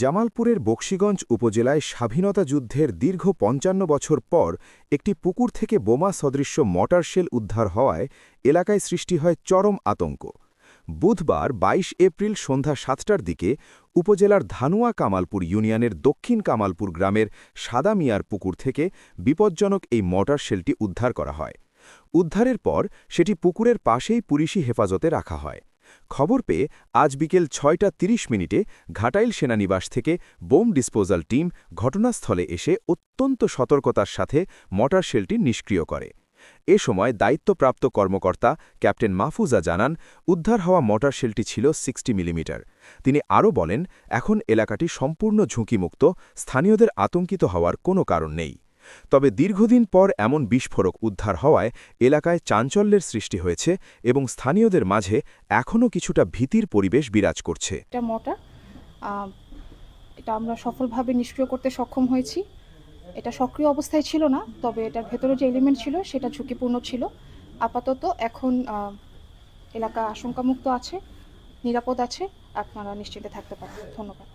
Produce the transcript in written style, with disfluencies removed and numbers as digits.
জামালপুরের বকশীগঞ্জ উপজেলায় স্বাধীনতা যুদ্ধের দীর্ঘ ৫৫ বছর পর একটি পুকুর থেকে বোমা সদৃশ্য মর্টার শেল উদ্ধার হওয়ায় এলাকায় সৃষ্টি হয় চরম আতঙ্ক। বুধবার ২২ এপ্রিল সন্ধ্যা ৭টার দিকে উপজেলার ধানুয়া কামালপুর ইউনিয়নের দক্ষিণ কামালপুর গ্রামের সাদা মিয়ার পুকুর থেকে বিপজ্জনক এই মর্টার শেলটি উদ্ধার করা হয়। উদ্ধারের পর সেটি পুকুরের পাশেই পুলিশি হেফাজতে রাখা হয়। খবর পেয়ে আজ বিকেল ৬টা ৩০ মিনিটে ঘাটাইল সেনানিবাস থেকে বোম ডিসপোজাল টিম ঘটনাস্থলে এসে অত্যন্ত সতর্কতার সাথে মর্টার শেলটি নিষ্ক্রিয় করে। এ সময় দায়িত্বপ্রাপ্ত কর্মকর্তা ক্যাপ্টেন মাহফুজা জানান, উদ্ধার হওয়া মর্টার শেলটি ছিল ৬০ মিলিমিটার। তিনি আরও বলেন, এখন এলাকাটি সম্পূর্ণ ঝুঁকিমুক্ত, স্থানীয়দের আতঙ্কিত হওয়ার কোনো কারণ নেই। তবে দীর্ঘদিন পর এমন বিস্ফোরক উদ্ধার হওয়ায় এলাকায় চাঞ্চল্যের সৃষ্টি হয়েছে এবং স্থানীয়দের মাঝে এখনও কিছুটা ভীতির পরিবেশ বিরাজ করছে। এটা আমরা সফলভাবে নিষ্ক্রিয় করতে সক্ষম হয়েছি। এটা সক্রিয় অবস্থায় ছিল না, তবে এটার ভেতরে যে এলিমেন্ট ছিল সেটা ঝুঁকিপূর্ণ ছিল। আপাতত এখন এলাকা আশঙ্কামুক্ত আছে, নিরাপদ আছে, আপনারা নিশ্চিন্তে থাকতে পারেন। ধন্যবাদ।